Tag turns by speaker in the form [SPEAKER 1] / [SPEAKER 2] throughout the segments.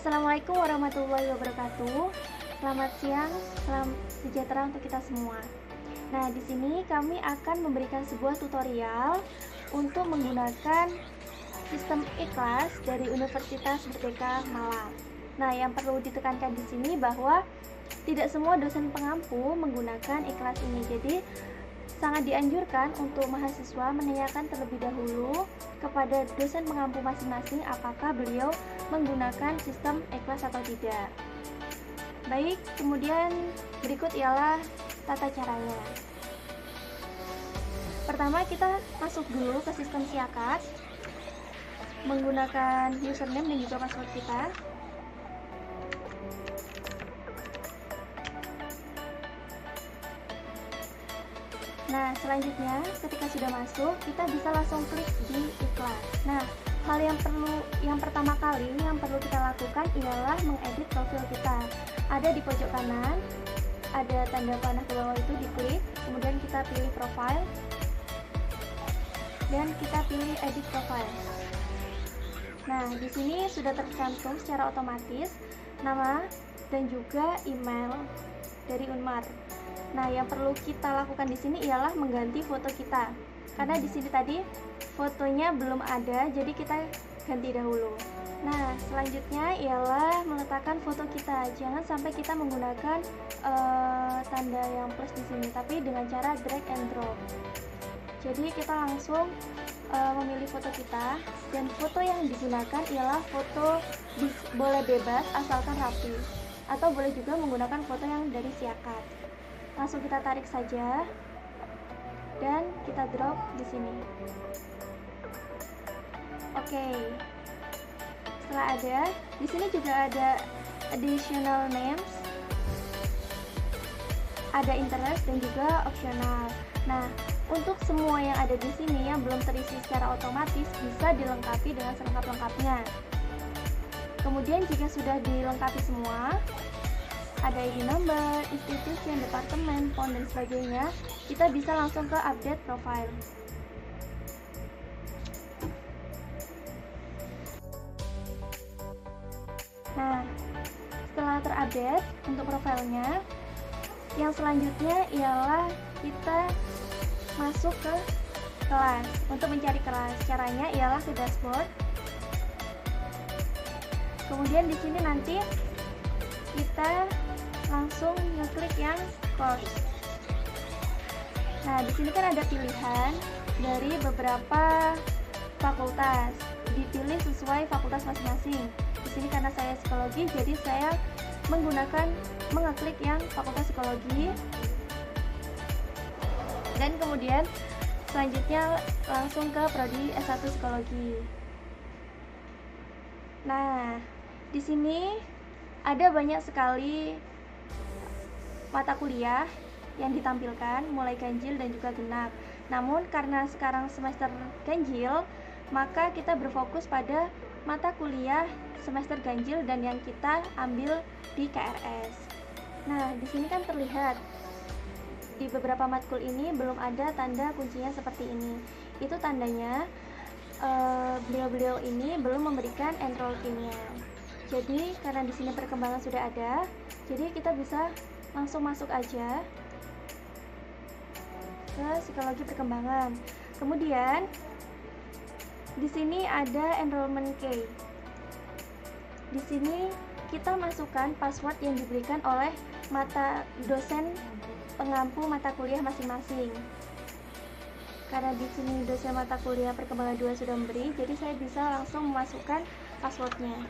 [SPEAKER 1] Assalamualaikum warahmatullahi wabarakatuh. Selamat siang, salam sejahtera untuk kita semua. Nah, di sini kami akan memberikan sebuah tutorial untuk menggunakan sistem ikhlas dari Universitas Merdeka Malang. Nah, yang perlu ditekankan di sini bahwa tidak semua dosen pengampu menggunakan ikhlas ini. Jadi, sangat dianjurkan untuk mahasiswa menanyakan terlebih dahulu kepada dosen pengampu masing-masing apakah beliau menggunakan sistem ikhlas atau tidak. Baik, kemudian berikut ialah tata caranya. Pertama, kita masuk dulu ke sistem Siakat menggunakan username dan juga password kita. Nah, selanjutnya ketika sudah masuk, kita bisa langsung klik di ikhlas. Nah, hal yang pertama kali yang perlu kita lakukan ialah mengedit profil kita. Ada di pojok kanan, ada tanda panah ke bawah itu diklik, kemudian kita pilih profile dan kita pilih edit profile. Nah, di sini sudah tercantum secara otomatis nama dan juga email dari Unmar. Nah, yang perlu kita lakukan di sini ialah mengganti foto kita. Karena di sini tadi fotonya belum ada, jadi kita ganti dahulu. Nah, selanjutnya ialah meletakkan foto kita. Jangan sampai kita menggunakan tanda yang plus di sini, tapi dengan cara drag and drop. Jadi kita langsung memilih foto kita, dan foto yang digunakan ialah foto boleh bebas asalkan rapi, atau boleh juga menggunakan foto yang dari Siakat. Langsung kita tarik saja dan kita drop di sini. Oke. Setelah ada, di sini juga ada additional names, ada interest dan juga optional. Nah, untuk semua yang ada di sini yang belum terisi secara otomatis bisa dilengkapi dengan selengkap-lengkapnya. Kemudian jika sudah dilengkapi semua, ada ID number, institution, departemen, font, dan sebagainya, kita bisa langsung ke update profile. Nah, setelah terupdate untuk profilnya, yang selanjutnya ialah kita masuk ke kelas. Untuk mencari kelas, caranya ialah ke dashboard. Kemudian di sini nanti kita langsung ngeklik yang course. Nah, di sini kan ada pilihan dari beberapa fakultas. Dipilih sesuai fakultas masing-masing. Di sini karena saya psikologi, jadi saya mengeklik yang fakultas psikologi. Dan kemudian selanjutnya langsung ke prodi S1 psikologi. Nah, di sini ada banyak sekali mata kuliah yang ditampilkan, mulai ganjil dan juga genap. Namun karena sekarang semester ganjil, maka kita berfokus pada mata kuliah semester ganjil dan yang kita ambil di KRS. Nah, di sini kan terlihat di beberapa matkul ini belum ada tanda kuncinya seperti ini. Itu tandanya beliau-beliau ini belum memberikan enroll key-nya. Jadi karena di sini perkembangan sudah ada, jadi kita bisa langsung masuk aja ke psikologi perkembangan. Kemudian di sini ada enrollment key. Di sini kita masukkan password yang diberikan oleh dosen pengampu mata kuliah masing-masing. Karena di sini dosen mata kuliah perkembangan 2 sudah memberi, jadi saya bisa langsung memasukkan passwordnya.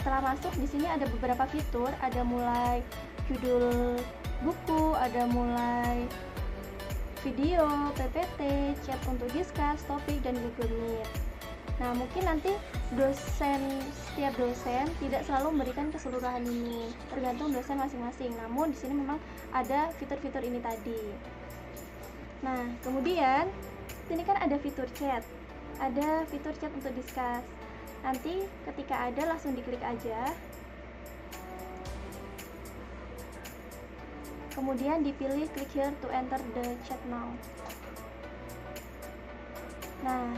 [SPEAKER 1] Setelah masuk, di sini ada beberapa fitur, ada mulai judul buku, ada mulai video, PPT, chat untuk discuss, topik, dan Google Meet. Nah, mungkin nanti setiap dosen tidak selalu memberikan keseluruhan ini, tergantung dosen masing-masing. Namun di sini memang ada fitur-fitur ini tadi. Nah, kemudian sini kan ada fitur chat untuk discuss. Nanti ketika ada langsung diklik aja. kemudian dipilih click here to enter the chat now. Nah,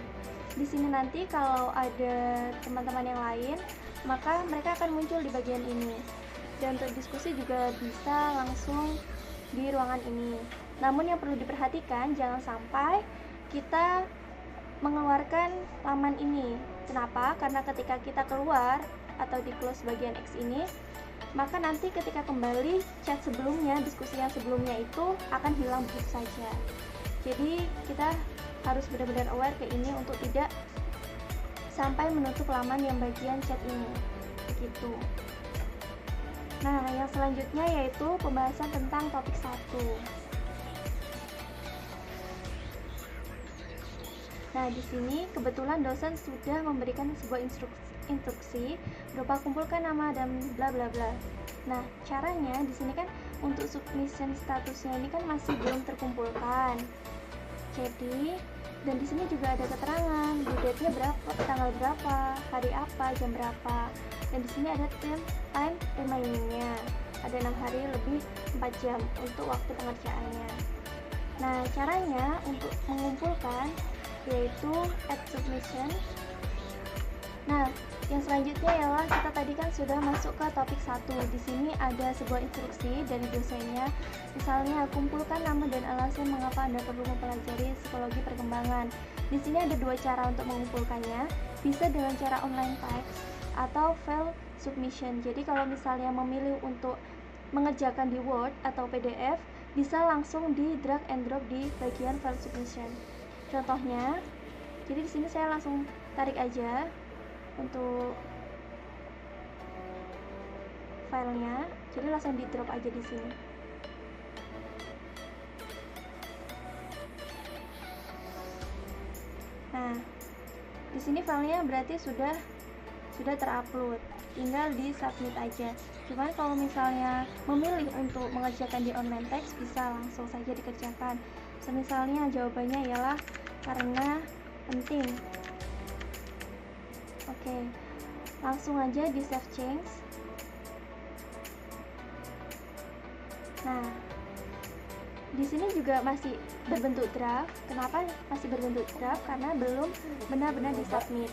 [SPEAKER 1] di sini nanti kalau ada teman-teman yang lain, maka mereka akan muncul di bagian ini. Dan untuk diskusi juga bisa langsung di ruangan ini. Namun yang perlu diperhatikan, jangan sampai kita mengeluarkan laman ini. Kenapa? Karena ketika kita keluar atau di close bagian X ini, maka nanti ketika kembali chat sebelumnya, diskusi yang sebelumnya itu akan hilang begitu saja. Jadi kita harus benar-benar aware ke ini untuk tidak sampai menutup laman yang bagian chat ini. Begitu. Nah, yang selanjutnya yaitu pembahasan tentang topik 1. Nah, di sini kebetulan dosen sudah memberikan sebuah instruksi berupa kumpulkan nama dan bla bla bla. Nah, caranya di sini kan untuk submission statusnya ini kan masih belum terkumpulkan. Jadi, dan di sini juga ada keterangan due date-nya berapa, tanggal berapa, hari apa, jam berapa. Dan di sini ada time remaining-nya. Ada 6 hari lebih 4 jam untuk waktu pengerjaannya. Nah, caranya untuk mengumpulkan yaitu add submission. Nah, yang selanjutnya ialah kita tadi kan sudah masuk ke topik 1. Di sini ada sebuah instruksi dari dosennya. Misalnya, kumpulkan nama dan alasan mengapa Anda perlu mempelajari psikologi perkembangan. Di sini ada 2 cara untuk mengumpulkannya. Bisa dengan cara online text atau file submission. Jadi kalau misalnya memilih untuk mengerjakan di Word atau PDF, bisa langsung di drag and drop di bagian file submission. Contohnya, jadi di sini saya langsung tarik aja untuk filenya, jadi langsung di drop aja di sini. Nah, di sini filenya berarti sudah terupload, tinggal di submit aja. Cuman kalau misalnya memilih untuk mengerjakan di online text, bisa langsung saja dikerjakan. Misalnya jawabannya ialah karena penting. Oke, langsung aja di save change. Nah, di sini juga masih berbentuk draft. Kenapa masih berbentuk draft? Karena belum benar-benar disubmit.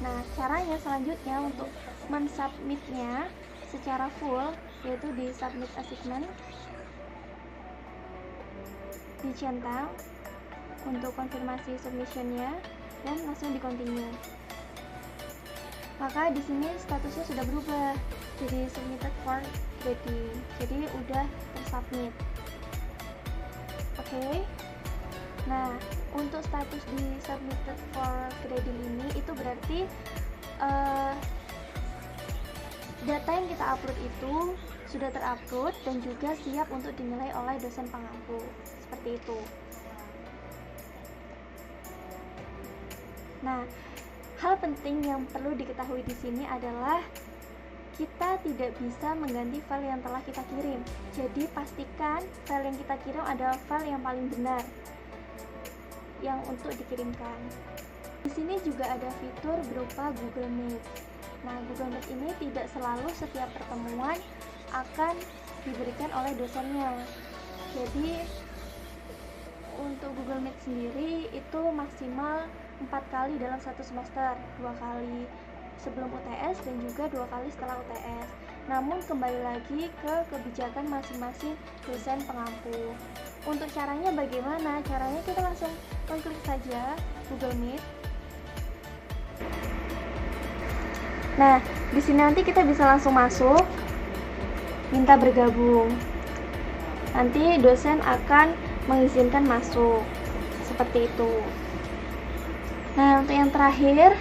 [SPEAKER 1] Nah, caranya selanjutnya untuk mensubmitnya secara full yaitu di submit assignment, dicentang untuk konfirmasi submissionnya dan langsung di continue. Maka di sini statusnya sudah berubah jadi submitted for grading, jadi udah tersubmit. Oke. Nah, untuk status di submitted for grading ini itu berarti data yang kita upload itu sudah terupload dan juga siap untuk dinilai oleh dosen pengampu. Seperti itu. Nah, hal penting yang perlu diketahui di sini adalah kita tidak bisa mengganti file yang telah kita kirim. Jadi pastikan file yang kita kirim adalah file yang paling benar yang untuk dikirimkan. Di sini juga ada fitur berupa Google Meet. Nah, Google Meet ini tidak selalu setiap pertemuan akan diberikan oleh dosennya. Jadi untuk Google Meet sendiri itu maksimal 4 kali dalam satu semester, 2 kali sebelum UTS dan juga 2 kali setelah UTS. Namun kembali lagi ke kebijakan masing-masing dosen pengampu. Untuk caranya bagaimana? Caranya kita langsung mengklik saja Google Meet. Nah, di sini nanti kita bisa langsung masuk, minta bergabung. Nanti dosen akan mengizinkan masuk, seperti itu. Nah, untuk yang terakhir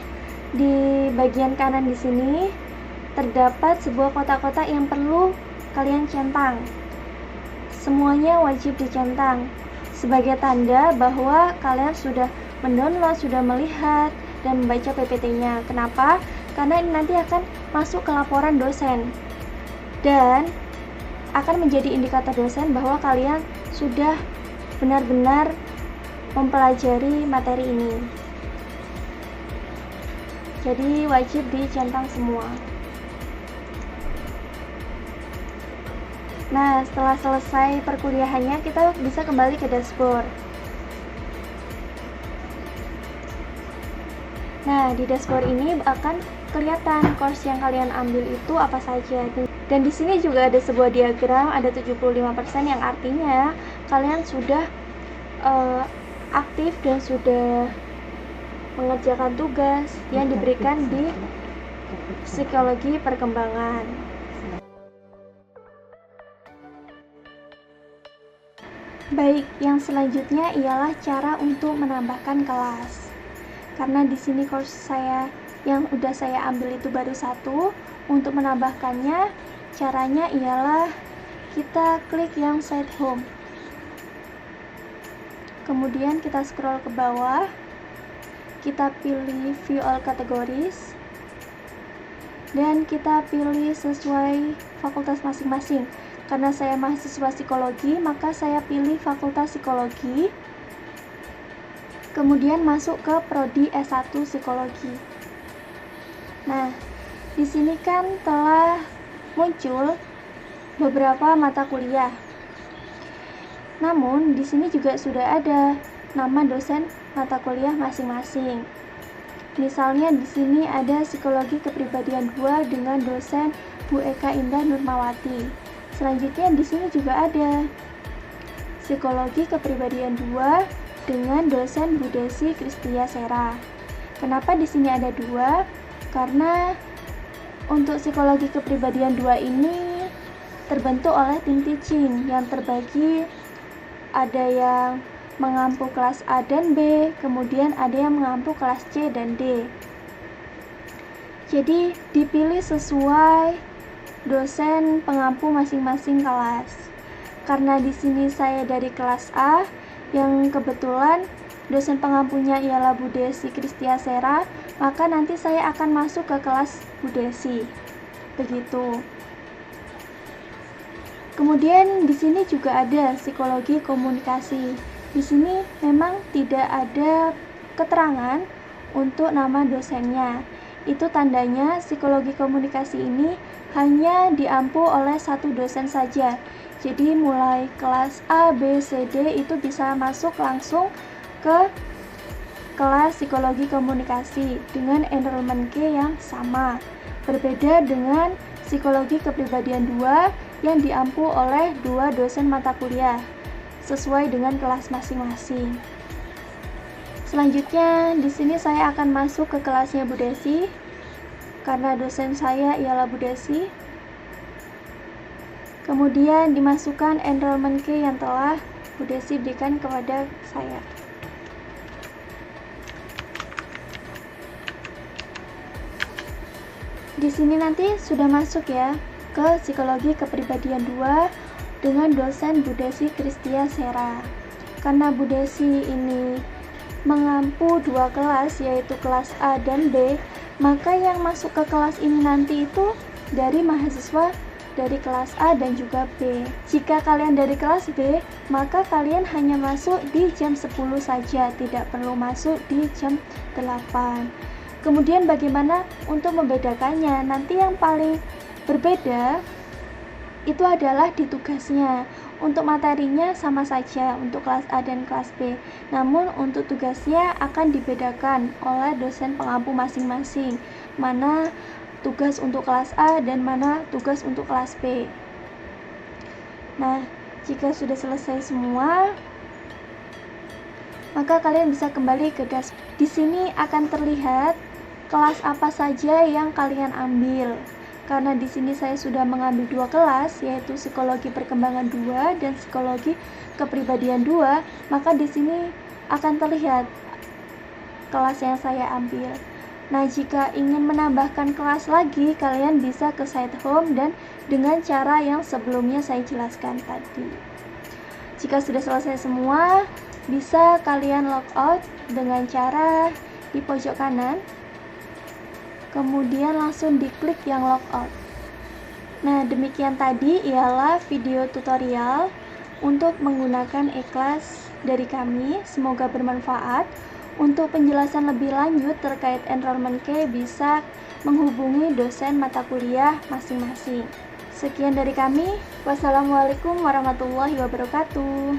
[SPEAKER 1] di bagian kanan di sini terdapat sebuah kotak-kotak yang perlu kalian centang. Semuanya wajib dicentang sebagai tanda bahwa kalian sudah mendownload, sudah melihat dan membaca PPT-nya. Kenapa? Karena ini nanti akan masuk ke laporan dosen dan akan menjadi indikator dosen bahwa kalian sudah benar-benar mempelajari materi ini. Jadi wajib dicentang semua. Nah, setelah selesai perkuliahannya, kita bisa kembali ke dashboard. Nah, di dashboard ini akan kelihatan course yang kalian ambil itu apa saja. Dan di sini juga ada sebuah diagram, ada 75% yang artinya kalian sudah aktif dan sudah mengerjakan tugas yang diberikan di psikologi perkembangan. Baik, yang selanjutnya ialah cara untuk menambahkan kelas. Karena di sini course saya yang udah saya ambil itu baru satu, untuk menambahkannya caranya ialah kita klik yang site home. Kemudian kita scroll ke bawah, kita pilih view all categories, dan kita pilih sesuai fakultas masing-masing. Karena saya mahasiswa psikologi, maka saya pilih fakultas psikologi. Kemudian masuk ke prodi S1 psikologi. Nah, di sini kan telah muncul beberapa mata kuliah. Namun, di sini juga sudah ada nama dosen mata kuliah masing-masing. Misalnya di sini ada Psikologi Kepribadian 2 dengan dosen Bu Eka Indah Nurmawati. Selanjutnya di sini juga ada Psikologi Kepribadian 2 dengan dosen Bu Desi Kristia Sera. Kenapa di sini ada dua? Karena untuk Psikologi Kepribadian 2 ini terbentuk oleh tim teaching yang terbagi, ada yang mengampu kelas A dan B, kemudian ada yang mengampu kelas C dan D. Jadi dipilih sesuai dosen pengampu masing-masing kelas. Karena di sini saya dari kelas A, yang kebetulan dosen pengampunya ialah Bu Desi Kristia Sera, maka nanti saya akan masuk ke kelas Bu Desi. Begitu. Kemudian di sini juga ada psikologi komunikasi. Di sini memang tidak ada keterangan untuk nama dosennya. Itu tandanya psikologi komunikasi ini hanya diampu oleh satu dosen saja. Jadi mulai kelas A, B, C, D itu bisa masuk langsung ke kelas psikologi komunikasi dengan enrollment K yang sama. Berbeda dengan psikologi kepribadian 2 yang diampu oleh dua dosen mata kuliah sesuai dengan kelas masing-masing. Selanjutnya di sini saya akan masuk ke kelasnya Bu Desi karena dosen saya ialah Bu Desi. Kemudian dimasukkan enrollment K yang telah Bu Desi berikan kepada saya. Di sini nanti sudah masuk ya ke Psikologi Kepribadian 2 dengan dosen Bu Desi Kristia Sera. Karena Bu Desi ini mengampu dua kelas, yaitu kelas A dan B, maka yang masuk ke kelas ini nanti itu dari mahasiswa dari kelas A dan juga B. Jika kalian dari kelas B, maka kalian hanya masuk di jam 10 saja, tidak perlu masuk di jam 8. Kemudian bagaimana untuk membedakannya? Nanti yang paling berbeda itu adalah di tugasnya. Untuk materinya sama saja untuk kelas A dan kelas B. Namun untuk tugasnya akan dibedakan oleh dosen pengampu masing-masing. Mana tugas untuk kelas A dan mana tugas untuk kelas B. Nah, jika sudah selesai semua, maka kalian bisa kembali ke dashboard. Di sini akan terlihat kelas apa saja yang kalian ambil. Karena di sini saya sudah mengambil dua kelas, yaitu Psikologi Perkembangan 2 dan Psikologi Kepribadian 2, maka di sini akan terlihat kelas yang saya ambil. Nah, jika ingin menambahkan kelas lagi, kalian bisa ke site home dan dengan cara yang sebelumnya saya jelaskan tadi. Jika sudah selesai semua, bisa kalian log out dengan cara di pojok kanan, kemudian langsung diklik yang logout. Nah, demikian tadi ialah video tutorial untuk menggunakan e-class dari kami. Semoga bermanfaat. Untuk penjelasan lebih lanjut terkait enrollment K bisa menghubungi dosen mata kuliah masing-masing. Sekian dari kami. Wassalamualaikum warahmatullahi wabarakatuh.